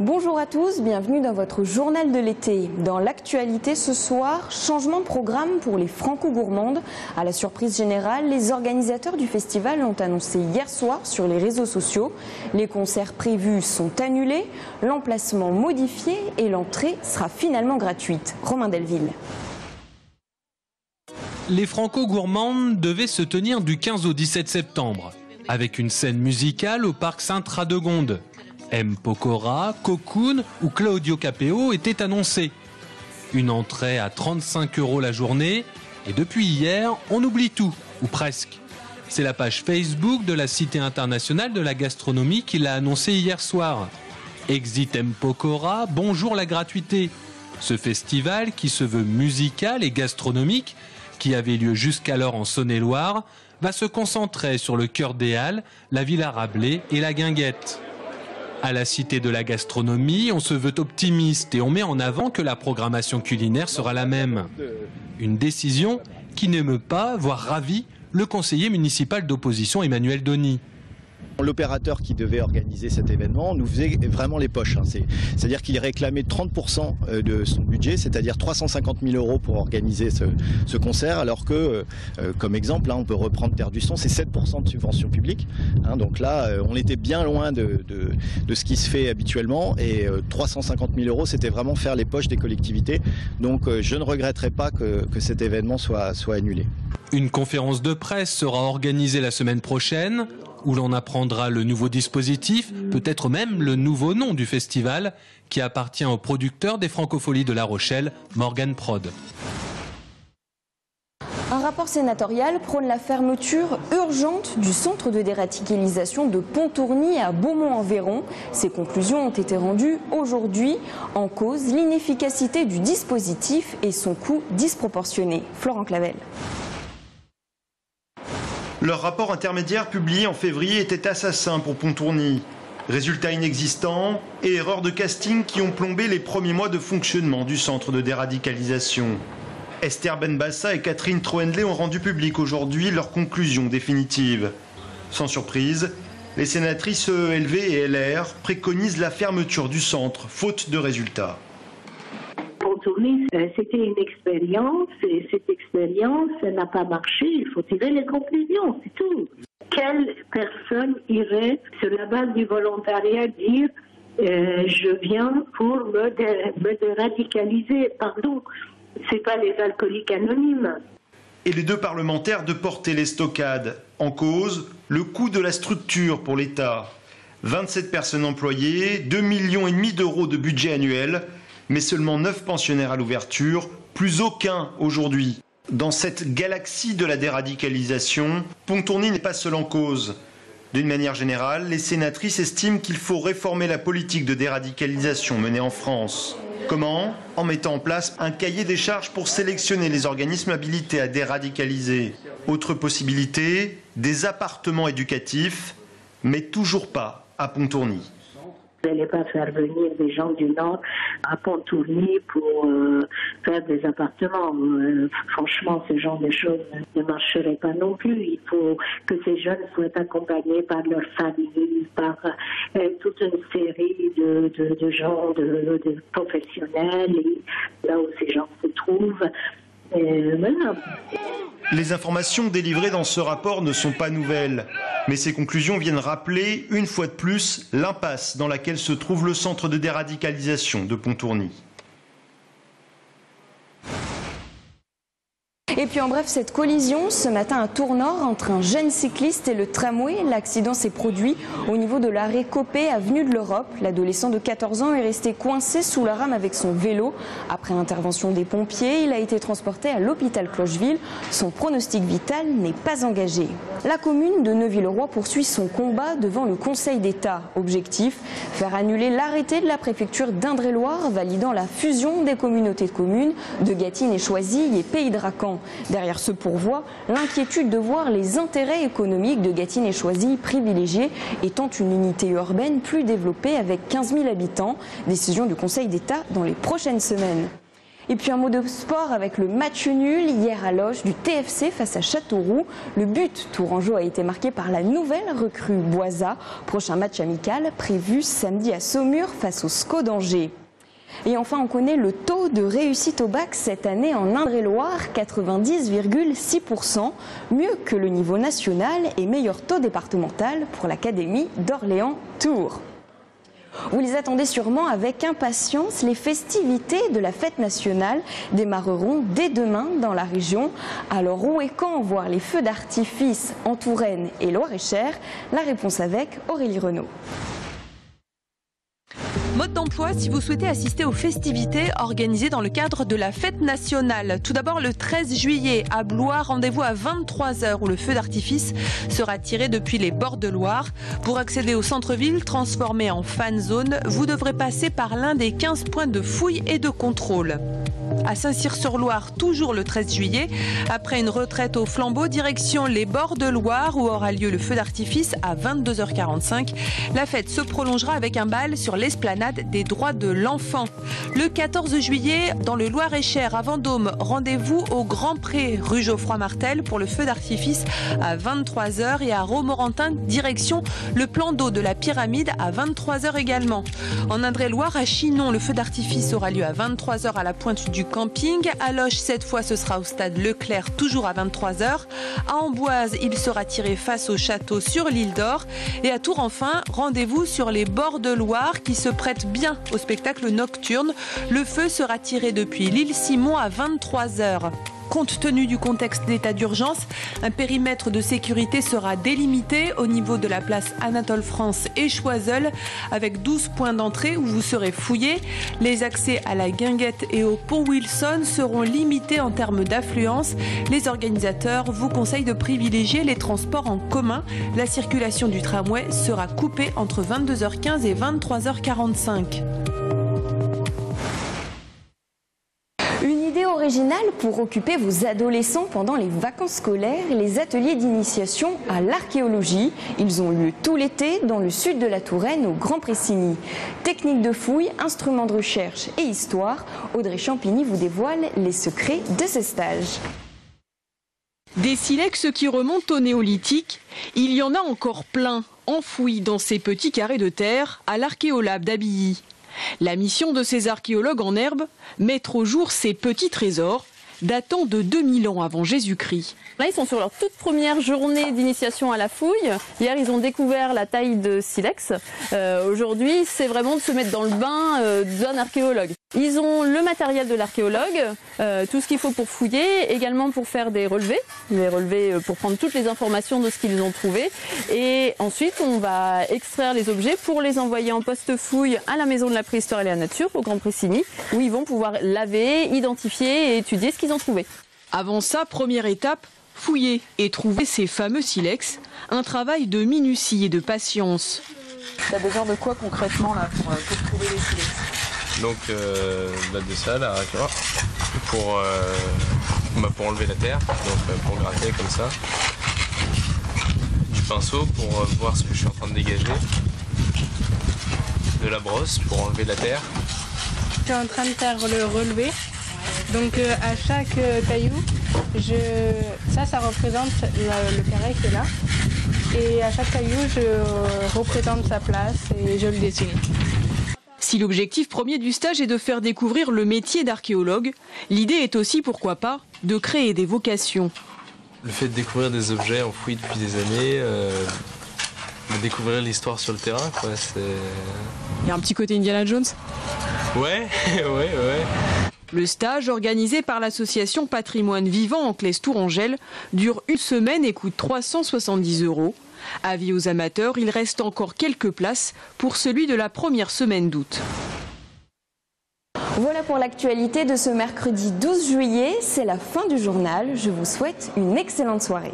Bonjour à tous, bienvenue dans votre journal de l'été. Dans l'actualité ce soir, changement de programme pour les Franco-Gourmandes. À la surprise générale, les organisateurs du festival l'ont annoncé hier soir sur les réseaux sociaux. Les concerts prévus sont annulés, l'emplacement modifié et l'entrée sera finalement gratuite. Romain Delville. Les Franco-Gourmandes devaient se tenir du 15 au 17 septembre, avec une scène musicale au parc Sainte-Radegonde. M. Pokora, Cocoon ou Claudio Capéo étaient annoncés. Une entrée à 35 € la journée et depuis hier, on oublie tout, ou presque. C'est la page Facebook de la Cité internationale de la gastronomie qui l'a annoncé hier soir. Exit M. Pokora, bonjour la gratuité. Ce festival qui se veut musical et gastronomique, qui avait lieu jusqu'alors en Saône-et-Loire, va se concentrer sur le cœur des Halles, la Villa Rabelais et la Guinguette. À la Cité de la gastronomie, on se veut optimiste et on met en avant que la programmation culinaire sera la même. Une décision qui n'émeut pas, voire ravit, le conseiller municipal d'opposition Emmanuel Donny. L'opérateur qui devait organiser cet événement nous faisait vraiment les poches. C'est-à-dire qu'il réclamait 30% de son budget, c'est-à-dire 350 000 € pour organiser ce concert, alors que, comme exemple, on peut reprendre Terre du Son, c'est 7% de subvention publique. Donc là, on était bien loin de ce qui se fait habituellement, et 350 000 €, c'était vraiment faire les poches des collectivités. Donc je ne regretterai pas que cet événement soit annulé. Une conférence de presse sera organisée la semaine prochaine, où l'on apprendra le nouveau dispositif, peut-être même le nouveau nom du festival, qui appartient au producteur des Francopholies de La Rochelle, Morgan Prod. Un rapport sénatorial prône la fermeture urgente du centre de déradicalisation de Pontourny à Beaumont-en-Véron. Ces conclusions ont été rendues aujourd'hui. En cause, l'inefficacité du dispositif et son coût disproportionné. Florent Clavel. Leur rapport intermédiaire publié en février était assassin pour Pontourny. Résultats inexistants et erreurs de casting qui ont plombé les premiers mois de fonctionnement du centre de déradicalisation. Esther Benbassa et Catherine Troendlé ont rendu public aujourd'hui leurs conclusions définitives. Sans surprise, les sénatrices EELV et LR préconisent la fermeture du centre, faute de résultats. Pontourny, c'était une expérience et cette expérience n'a pas marché. Il faut tirer les conclusions, c'est tout. Quelle personne irait sur la base du volontariat dire je viens pour me déradicaliser? Pardon, c'est pas les alcooliques anonymes. Et les deux parlementaires de porter les stockades. En cause, le coût de la structure pour l'État. 27 personnes employées, 2,5 millions d'euros de budget annuel, mais seulement 9 pensionnaires à l'ouverture, plus aucun aujourd'hui. Dans cette galaxie de la déradicalisation, Pontourny n'est pas seul en cause. D'une manière générale, les sénatrices estiment qu'il faut réformer la politique de déradicalisation menée en France. Comment? En mettant en place un cahier des charges pour sélectionner les organismes habilités à déradicaliser. Autre possibilité, des appartements éducatifs, mais toujours pas à Pontourny. Vous n'allez pas faire venir des gens du Nord à Pontourny pour faire des appartements. Franchement, ce genre de choses ne marcheraient pas non plus. Il faut que ces jeunes soient accompagnés par leur famille, par toute une série de gens, de professionnels, et là où ces gens se trouvent. Voilà. Les informations délivrées dans ce rapport ne sont pas nouvelles, mais ces conclusions viennent rappeler, une fois de plus, l'impasse dans laquelle se trouve le centre de déradicalisation de Pontourny. Et puis en bref, cette collision ce matin à Tournord entre un jeune cycliste et le tramway. L'accident s'est produit au niveau de l'arrêt Copé, avenue de l'Europe. L'adolescent de 14 ans est resté coincé sous la rame avec son vélo. Après intervention des pompiers, il a été transporté à l'hôpital Clocheville. Son pronostic vital n'est pas engagé. La commune de Neuville-le-Roi poursuit son combat devant le Conseil d'État. Objectif, faire annuler l'arrêté de la préfecture d'Indre-et-Loire validant la fusion des communautés de communes de Gâtine et Choisy et Pays de Racan. Derrière ce pourvoi, l'inquiétude de voir les intérêts économiques de Gâtine et Choisy privilégiés étant une unité urbaine plus développée avec 15 000 habitants. Décision du Conseil d'État dans les prochaines semaines. Et puis un mot de sport avec le match nul hier à Loches du TFC face à Châteauroux. Le but tourangeau a été marqué par la nouvelle recrue Boisa. Prochain match amical prévu samedi à Saumur face au SCO d'Angers. Et enfin, on connaît le taux de réussite au bac cette année en Indre-et-Loire, 90,6%, mieux que le niveau national et meilleur taux départemental pour l'Académie d'Orléans-Tours. Vous les attendez sûrement avec impatience. Les festivités de la fête nationale démarreront dès demain dans la région. Alors où et quand voir les feux d'artifice en Touraine et Loir-et-Cher? La réponse avec Aurélie Renaud. Mode d'emploi si vous souhaitez assister aux festivités organisées dans le cadre de la fête nationale. Tout d'abord le 13 juillet à Blois, rendez-vous à 23 h où le feu d'artifice sera tiré depuis les bords de Loire. Pour accéder au centre-ville transformé en fan zone, vous devrez passer par l'un des 15 points de fouille et de contrôle. À Saint-Cyr-sur-Loire, toujours le 13 juillet, après une retraite au flambeau, direction les bords de Loire où aura lieu le feu d'artifice à 22 h 45. La fête se prolongera avec un bal sur l'esplanade des droits de l'enfant. Le 14 juillet, dans le Loir-et-Cher à Vendôme, rendez-vous au Grand Pré, rue Geoffroy-Martel pour le feu d'artifice à 23 h et à Romorantin, direction le plan d'eau de la pyramide à 23 h également. En Indre-et-Loire, à Chinon, le feu d'artifice aura lieu à 23 h à la pointe du camping. À Loches, cette fois, ce sera au stade Leclerc, toujours à 23 h. À Amboise, il sera tiré face au château sur l'île d'Or. Et à Tours, enfin, rendez-vous sur les bords de Loire qui se prêtent bien au spectacle nocturne. Le feu sera tiré depuis l'île Simon à 23 h. Compte tenu du contexte d'état d'urgence, un périmètre de sécurité sera délimité au niveau de la place Anatole France et Choiseul avec 12 points d'entrée où vous serez fouillés. Les accès à la Guinguette et au pont Wilson seront limités en termes d'affluence. Les organisateurs vous conseillent de privilégier les transports en commun. La circulation du tramway sera coupée entre 22 h 15 et 23 h 45. Une idée originale pour occuper vos adolescents pendant les vacances scolaires, les ateliers d'initiation à l'archéologie. Ils ont lieu tout l'été dans le sud de la Touraine, au Grand Pressigny. Techniques de fouille, instruments de recherche et histoire, Audrey Champigny vous dévoile les secrets de ces stages. Des silex qui remontent au néolithique, il y en a encore plein, enfouis dans ces petits carrés de terre à l'Archéolab d'Abilly. La mission de ces archéologues en herbe, mettre au jour ces petits trésors datant de 2000 ans avant Jésus-Christ. Là, ils sont sur leur toute première journée d'initiation à la fouille. Hier, ils ont découvert la taille de silex. Aujourd'hui, c'est vraiment de se mettre dans le bain d'un archéologue. Ils ont le matériel de l'archéologue, tout ce qu'il faut pour fouiller, également pour faire des relevés pour prendre toutes les informations de ce qu'ils ont trouvé. Et ensuite, on va extraire les objets pour les envoyer en poste-fouille à la Maison de la Préhistoire et de la Nature, au Grand Pressigny, où ils vont pouvoir laver, identifier et étudier ce qu'ils ont trouvé. Avant ça, première étape, fouiller et trouver ces fameux silex, un travail de minutie et de patience. Tu as besoin de quoi concrètement là pour trouver les silex? Donc de ça là, tu vois, pour enlever la terre, donc pour gratter comme ça. Du pinceau pour voir ce que je suis en train de dégager. De la brosse pour enlever la terre. Je suis en train de faire le relevé. Donc à chaque caillou, ça représente le carré qui est là. Et à chaque caillou, je représente sa place et je le dessine. Si l'objectif premier du stage est de faire découvrir le métier d'archéologue, l'idée est aussi, pourquoi pas, de créer des vocations. Le fait de découvrir des objets enfouis depuis des années, de découvrir l'histoire sur le terrain, quoi, c'est... Il y a un petit côté Indiana Jones ? Ouais. Le stage, organisé par l'association Patrimoine Vivant en Claise-Tourangelle, dure une semaine et coûte 370 €. Avis aux amateurs, il reste encore quelques places pour celui de la première semaine d'août. Voilà pour l'actualité de ce mercredi 12 juillet. C'est la fin du journal. Je vous souhaite une excellente soirée.